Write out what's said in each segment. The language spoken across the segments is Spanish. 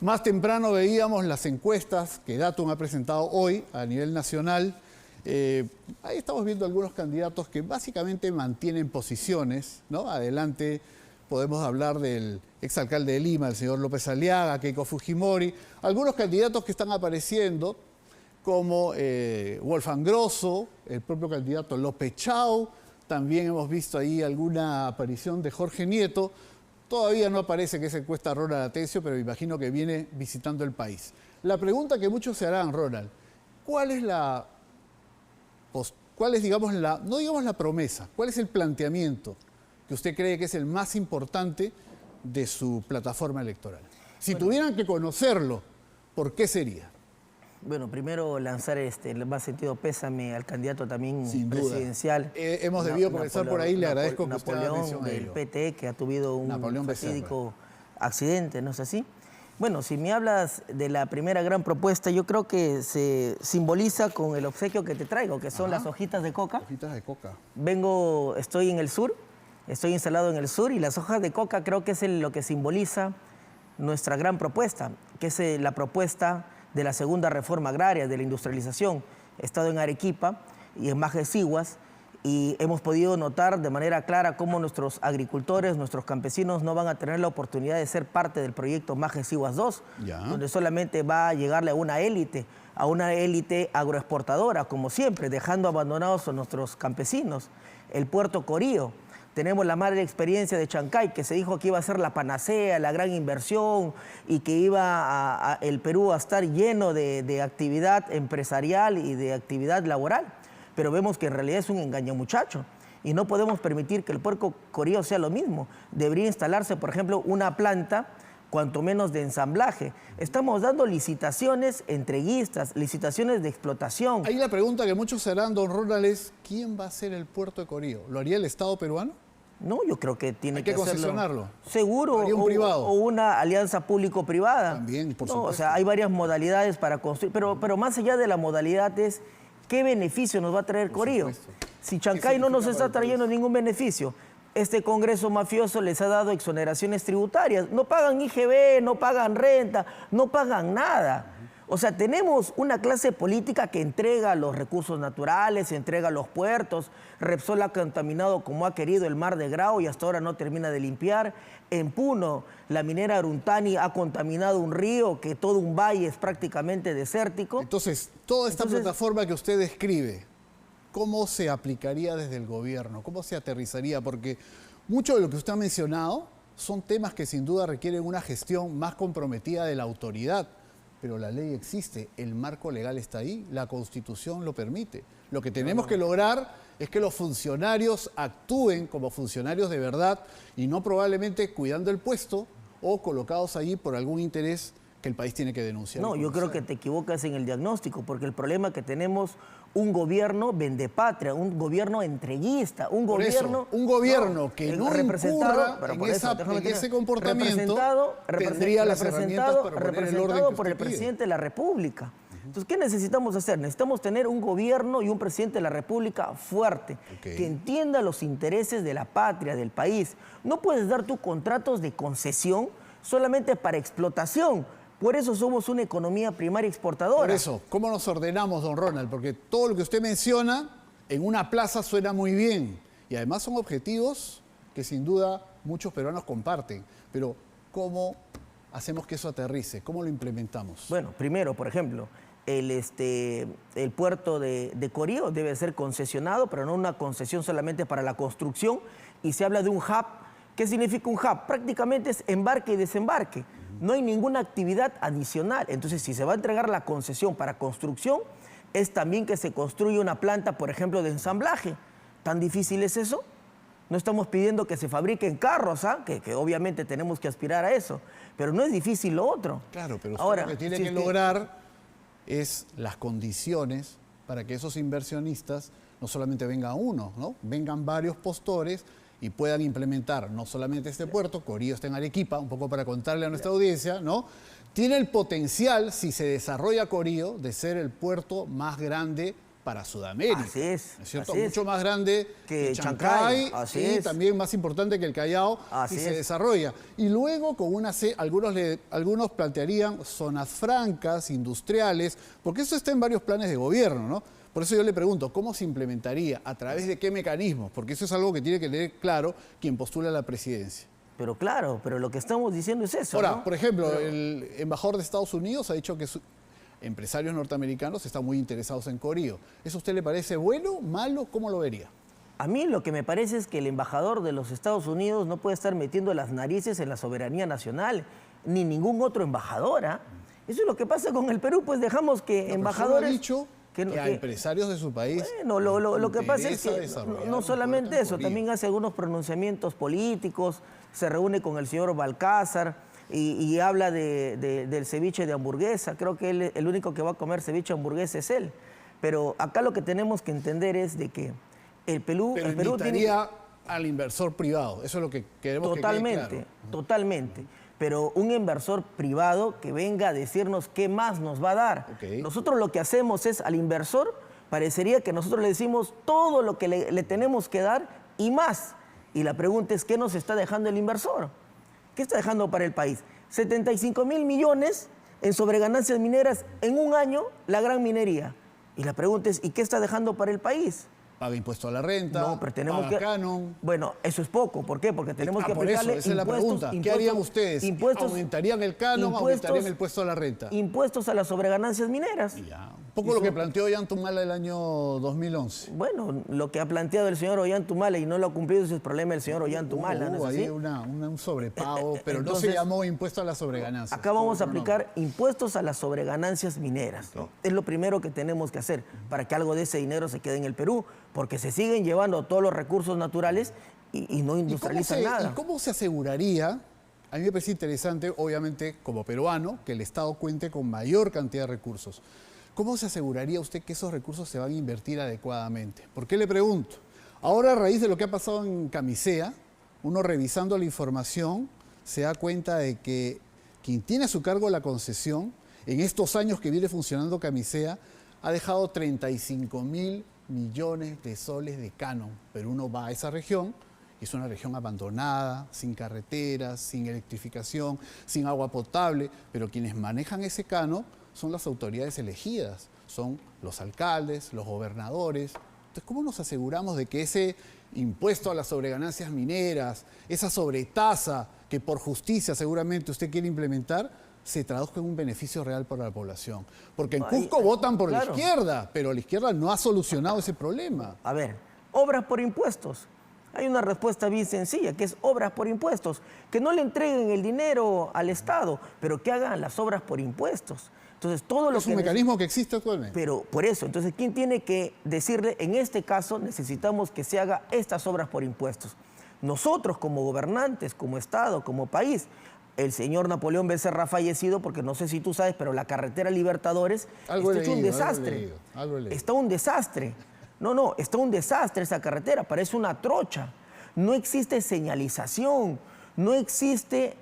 Más temprano veíamos las encuestas que Datum ha presentado hoy a nivel nacional. Ahí estamos viendo algunos candidatos que básicamente mantienen posiciones, ¿no? Adelante podemos hablar del exalcalde de Lima, el señor López Aliaga, Keiko Fujimori, algunos candidatos que están apareciendo como Wolfgang Grosso, el propio candidato López Chau. También hemos visto ahí alguna aparición de Jorge Nieto. Todavía no aparece que esa encuesta Ronald Atencio, pero me imagino que viene visitando el país. La pregunta que muchos se harán, Ronald, ¿cuál es digamos, no digamos la promesa, cuál es el planteamiento que usted cree que es el más importante de su plataforma electoral? Si tuvieran que conocerlo, ¿por qué sería? Bueno, primero lanzar el más sentido pésame al candidato también presidencial. Hemos debido comenzar por ahí, le agradezco que usted haga mención del PT, que ha tenido un fatídico accidente, ¿no es así? Bueno, si me hablas de la primera gran propuesta, yo creo que se simboliza con el obsequio que te traigo, que son las hojitas de coca. Hojitas de coca. Estoy en el sur, estoy instalado en el sur, y las hojas de coca creo que es lo que simboliza nuestra gran propuesta, que es la propuesta de la segunda reforma agraria, de la industrialización. He estado en Arequipa y en Majesiguas y hemos podido notar de manera clara cómo nuestros agricultores, nuestros campesinos no van a tener la oportunidad de ser parte del proyecto Majesiguas 2, donde solamente va a llegarle a una élite agroexportadora, como siempre, dejando abandonados a nuestros campesinos. El puerto Corío. Tenemos la mala experiencia de Chancay, que se dijo que iba a ser la panacea, la gran inversión, y que iba el Perú a estar lleno de actividad empresarial y de actividad laboral. Pero vemos que en realidad es un engaño muchacho. Y no podemos permitir que el puerto Corío sea lo mismo. Debería instalarse, por ejemplo, una planta, cuanto menos de ensamblaje. Estamos dando licitaciones entreguistas, licitaciones de explotación. Ahí la pregunta que muchos se harán, don Ronald, es ¿quién va a ser el puerto de Corío? ¿Lo haría el Estado peruano? No, yo creo que tiene que concesionarlo. Seguro, un privado. O una alianza público-privada. También, por supuesto. O sea, hay varias modalidades para construir, pero más allá de la modalidad es ¿qué beneficio nos va a traer Corío? Si Chancay no nos está trayendo ningún beneficio, este Congreso mafioso les ha dado exoneraciones tributarias, no pagan IGB, no pagan renta, no pagan nada. O sea, tenemos una clase política que entrega los recursos naturales, entrega los puertos. Repsol ha contaminado como ha querido el mar de Grau y hasta ahora no termina de limpiar. En Puno, la minera Aruntani ha contaminado un río, que todo un valle es prácticamente desértico. Entonces, toda esta plataforma que usted describe, ¿cómo se aplicaría desde el gobierno? ¿Cómo se aterrizaría? Porque mucho de lo que usted ha mencionado son temas que sin duda requieren una gestión más comprometida de la autoridad. Pero la ley existe, el marco legal está ahí, la Constitución lo permite. Lo que tenemos que lograr es que los funcionarios actúen como funcionarios de verdad y no probablemente cuidando el puesto o colocados allí por algún interés que el país tiene que denunciar. No, yo creo que te equivocas en el diagnóstico, porque el problema es que tenemos un gobierno vendepatria, un gobierno entreguista, un gobierno que no incurra en ese comportamiento, tendría las herramientas para poner el orden que por el presidente de la República. Entonces, ¿qué necesitamos hacer? Necesitamos tener un gobierno y un presidente de la República fuerte, que entienda los intereses de la patria, del país. No puedes dar tus contratos de concesión solamente para explotación. Por eso somos una economía primaria exportadora. Por eso, ¿cómo nos ordenamos, don Ronald? Porque todo lo que usted menciona en una plaza suena muy bien. Y además son objetivos que sin duda muchos peruanos comparten. Pero ¿cómo hacemos que eso aterrice? ¿Cómo lo implementamos? Bueno, primero, por ejemplo, el puerto de Corío debe ser concesionado, pero no una concesión solamente para la construcción. Y se habla de un hub. ¿Qué significa un hub? Prácticamente es embarque y desembarque. No hay ninguna actividad adicional. Entonces, si se va a entregar la concesión para construcción, es también que se construya una planta, por ejemplo, de ensamblaje. ¿Tan difícil es eso? No estamos pidiendo que se fabriquen carros, que obviamente tenemos que aspirar a eso, pero no es difícil lo otro. Claro, pero ahora, lo que tiene que lograr es las condiciones para que esos inversionistas no solamente venga uno, ¿no? Vengan varios postores y puedan implementar no solamente este puerto, Corío está en Arequipa, un poco para contarle a nuestra audiencia, ¿no? Tiene el potencial, si se desarrolla Corío, de ser el puerto más grande para Sudamérica. Así es. ¿No es cierto? Así es. Mucho más grande Que Chancay Así y es. también más importante que el Callao Así y se es. desarrolla. Y luego con algunos plantearían zonas francas, industriales, porque eso está en varios planes de gobierno, ¿no? Por eso yo le pregunto, ¿cómo se implementaría? ¿A través de qué mecanismos? Porque eso es algo que tiene que tener claro quien postula a la presidencia. Pero claro, pero lo que estamos diciendo es eso, Ahora, ¿no? por ejemplo, el embajador de Estados Unidos ha dicho que empresarios norteamericanos están muy interesados en Corío. ¿Eso a usted le parece bueno, malo? ¿Cómo lo vería? A mí lo que me parece es que el embajador de los Estados Unidos no puede estar metiendo las narices en la soberanía nacional, ni ningún otro embajador, ¿ah? Eso es lo que pasa con el Perú, pues dejamos que embajadores... Ha dicho que a empresarios de su país. Bueno, lo que pasa es que desarrollar no un solamente puerto en eso, Corío. también hace algunos pronunciamientos políticos, se reúne con el señor Balcázar y habla del ceviche de hamburguesa. Creo que el único que va a comer ceviche de hamburguesa es él. Pero acá lo que tenemos que entender es de que el Perú invitaría al inversor privado. Eso es lo que queremos que quede claro. Totalmente. Pero un inversor privado que venga a decirnos qué más nos va a dar. Okay. Nosotros lo que hacemos es al inversor, parecería que nosotros le decimos todo lo que le tenemos que dar y más. Y la pregunta es, ¿qué nos está dejando el inversor? ¿Qué está dejando para el país? 75.000 millones en sobreganancias mineras en un año, la gran minería. Y la pregunta es, ¿y qué está dejando para el país? Paga impuesto a la renta, No, pero tenemos paga que... canon. Bueno, eso es poco. ¿Por qué? Porque tenemos que Por eso, aplicarle esa es la pregunta. ¿Qué harían ustedes? ¿Aumentarían el canon o aumentarían el impuesto a la renta? Impuestos a las sobreganancias mineras. Ya. Un poco lo que planteó Ollantumala el año 2011. Bueno, lo que ha planteado el señor Ollantumala y no lo ha cumplido es el problema del señor Ollantumala, ¿no es así? Ahí un sobrepago, pero entonces, no se llamó impuesto a las sobreganancias. Acá vamos a aplicar impuestos a las sobreganancias mineras, ¿no? Es lo primero que tenemos que hacer para que algo de ese dinero se quede en el Perú, porque se siguen llevando todos los recursos naturales y no industrializan nada. ¿Y cómo se aseguraría? A mí me parece interesante, obviamente, como peruano, que el Estado cuente con mayor cantidad de recursos. ¿Cómo se aseguraría usted que esos recursos se van a invertir adecuadamente? ¿Por qué le pregunto? Ahora, a raíz de lo que ha pasado en Camisea, uno revisando la información se da cuenta de que quien tiene a su cargo la concesión, en estos años que viene funcionando Camisea, ha dejado 35.000 millones de soles de canon. Pero uno va a esa región, y es una región abandonada, sin carreteras, sin electrificación, sin agua potable, pero quienes manejan ese canon son las autoridades elegidas, son los alcaldes, los gobernadores. Entonces, ¿cómo nos aseguramos de que ese impuesto a las sobreganancias mineras, esa sobretasa que por justicia seguramente usted quiere implementar, se traduzca en un beneficio real para la población? Porque en Cusco votan por la izquierda, pero la izquierda no ha solucionado ese problema. A ver, obras por impuestos. Hay una respuesta bien sencilla, que es obras por impuestos. Que no le entreguen el dinero al Estado, pero que hagan las obras por impuestos. Entonces, todo lo es un mecanismo que existe actualmente. Pero por eso, entonces, ¿quién tiene que decirle? En este caso, necesitamos que se haga estas obras por impuestos. Nosotros, como gobernantes, como Estado, como país, el señor Napoleón Becerra ha fallecido porque no sé si tú sabes, pero la carretera Libertadores está hecho un desastre. Está un desastre. No, está un desastre esa carretera, parece una trocha. No existe señalización, no existe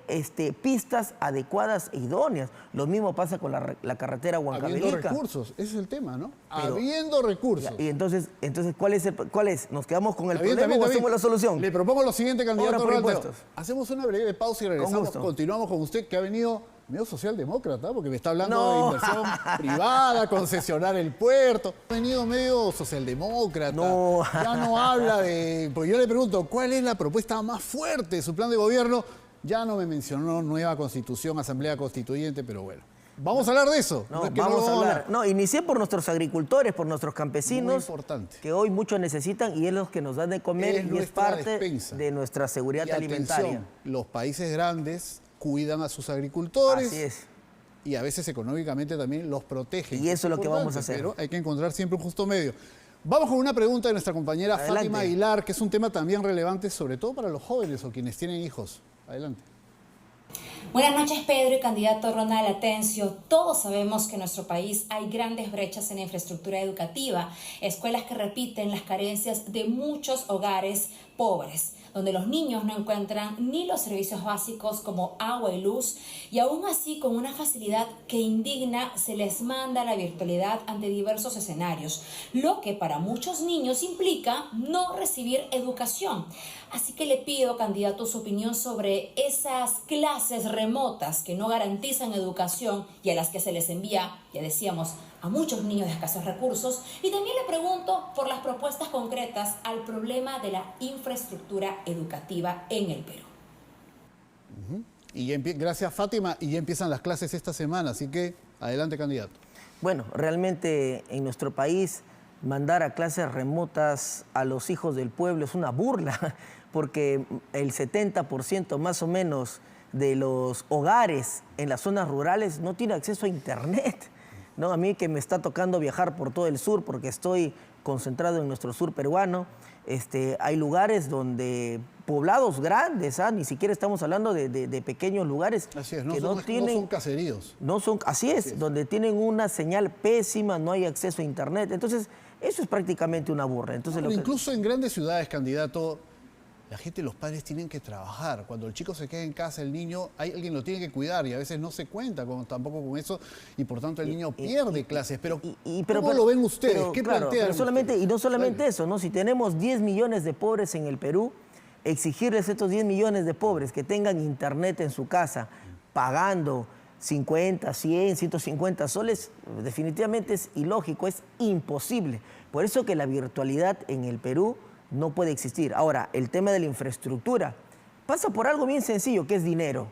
pistas adecuadas e idóneas. Lo mismo pasa con la carretera Huancavelica. Habiendo recursos, ese es el tema, ¿no? Habiendo recursos. Y entonces ¿cuál es? ¿Nos quedamos con el problema o hacemos la solución? Le propongo lo siguiente, candidato Rolando. impuestos. Hacemos una breve pausa y regresamos. Continuamos con usted, que ha venido medio socialdemócrata, porque me está hablando de inversión privada, concesionar el puerto. Ha venido medio socialdemócrata. Ya no habla de... Pues yo le pregunto, ¿cuál es la propuesta más fuerte de su plan de gobierno? Ya no me mencionó nueva constitución, asamblea constituyente, pero bueno. Vamos a hablar de eso. Vamos a hablar. No, inicié por nuestros agricultores, por nuestros campesinos, que hoy muchos necesitan y es los que nos dan de comer y es parte de nuestra seguridad alimentaria. Atención, los países grandes cuidan a sus agricultores. Así es. Y a veces económicamente también los protegen. Y eso es lo que vamos a hacer. Pero hay que encontrar siempre un justo medio. Vamos con una pregunta de nuestra compañera Fátima Aguilar, que es un tema también relevante, sobre todo para los jóvenes o quienes tienen hijos. Adelante. Buenas noches, Pedro y candidato Ronald Atencio. Todos sabemos que en nuestro país hay grandes brechas en la infraestructura educativa, escuelas que repiten las carencias de muchos hogares pobres. donde los niños no encuentran ni los servicios básicos como agua y luz, y aún así con una facilidad que indigna se les manda a la virtualidad ante diversos escenarios, lo que para muchos niños implica no recibir educación. Así que le pido, candidato, su opinión sobre esas clases remotas que no garantizan educación y a las que se les envía, ya decíamos, a muchos niños de escasos recursos. Y también le pregunto por las propuestas concretas al problema de la infraestructura educativa en el Perú. Y gracias, Fátima. Y ya empiezan las clases esta semana, así que adelante, candidato. Bueno, realmente en nuestro país mandar a clases remotas a los hijos del pueblo es una burla, porque el 70% más o menos de los hogares en las zonas rurales no tiene acceso a internet. ¿No? A mí que me está tocando viajar por todo el sur, porque estoy concentrado en nuestro sur peruano, hay lugares donde, poblados grandes, ni siquiera estamos hablando de pequeños lugares. Así es, que no son caseríos. Así es, donde tienen una señal pésima, no hay acceso a internet. Entonces, eso es prácticamente una burla. Entonces, incluso en grandes ciudades, candidato, la gente, los padres tienen que trabajar. Cuando el chico se queda en casa, el niño, alguien lo tiene que cuidar y a veces no se cuenta tampoco con eso y por tanto el niño pierde clases. Pero ¿cómo lo ven ustedes? ¿Qué plantean ustedes? Y no solamente eso, ¿no? Si tenemos 10 millones de pobres en el Perú, exigirles a estos 10 millones de pobres que tengan internet en su casa, pagando 50, 100, 150 soles, definitivamente es ilógico, es imposible. Por eso que la virtualidad en el Perú no puede existir. Ahora, el tema de la infraestructura pasa por algo bien sencillo, que es dinero,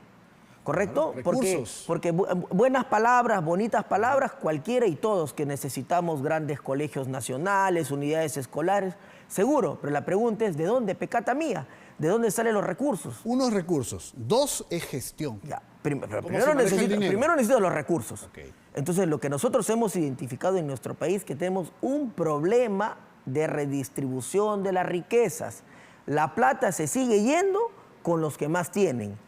¿correcto? Claro, porque buenas palabras, bonitas palabras, cualquiera y todos que necesitamos grandes colegios nacionales, unidades escolares, seguro, pero la pregunta es, ¿de dónde, pecata mía? ¿De dónde salen los recursos? Unos recursos, dos es gestión. Ya, primero necesito los recursos. Okay. Entonces, lo que nosotros hemos identificado en nuestro país, que tenemos un problema de redistribución de las riquezas. La plata se sigue yendo con los que más tienen.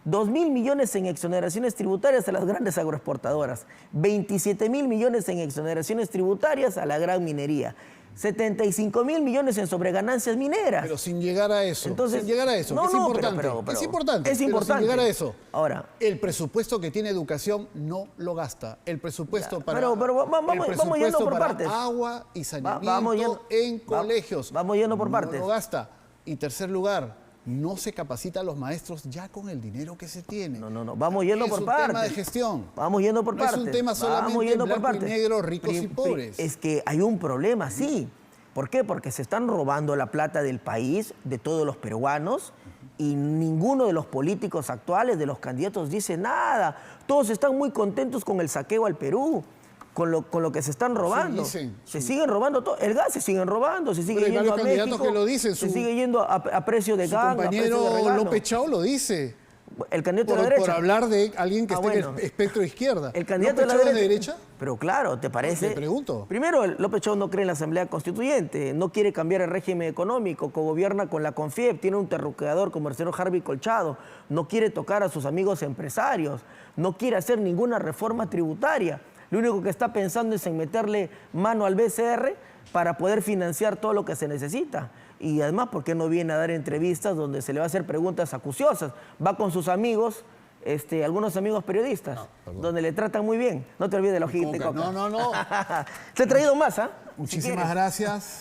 2.000 millones en exoneraciones tributarias a las grandes agroexportadoras, 27.000 millones en exoneraciones tributarias a la gran minería, 75.000 millones en sobreganancias mineras. Pero sin llegar a eso, entonces, sin llegar a eso, es importante. Es importante, es importante. Sin llegar a eso. Ahora, el presupuesto que tiene educación no lo gasta. El presupuesto para vamos yendo por partes. Agua y saneamiento en colegios. Vamos yendo por partes. No lo gasta. Y tercer lugar, no se capacita a los maestros ya con el dinero que se tiene. No, vamos yendo por partes. Es un tema de gestión. Vamos yendo por partes. No es un tema solamente blanco y negro, ricos y pobres. Es que hay un problema, sí. ¿Por qué? Porque se están robando la plata del país, de todos los peruanos, y ninguno de los políticos actuales, de los candidatos, dice nada. Todos están muy contentos con el saqueo al Perú, con lo que se están robando. Sí, se siguen robando todo. El gas se siguen robando, se sigue yendo a México. Que lo dicen, se sigue yendo a precio de gas. Su compañero López Chao lo dice. El candidato de la derecha. Por hablar de alguien que esté en el espectro izquierda. El candidato ¿López Chao es de derecha? Pero claro, ¿te parece? Le pregunto. Primero, López Chao no cree en la Asamblea Constituyente, no quiere cambiar el régimen económico, cogobierna con la CONFIEP, tiene un interlocutor como el señor Harvey Colchado, no quiere tocar a sus amigos empresarios, no quiere hacer ninguna reforma tributaria. Lo único que está pensando es en meterle mano al BCR para poder financiar todo lo que se necesita. Y además, ¿por qué no viene a dar entrevistas donde se le va a hacer preguntas acuciosas? Va con sus amigos, algunos amigos periodistas, donde le tratan muy bien. No te olvides de la hojita de coca. No. Te he traído más, ¿ah? Muchísimas gracias.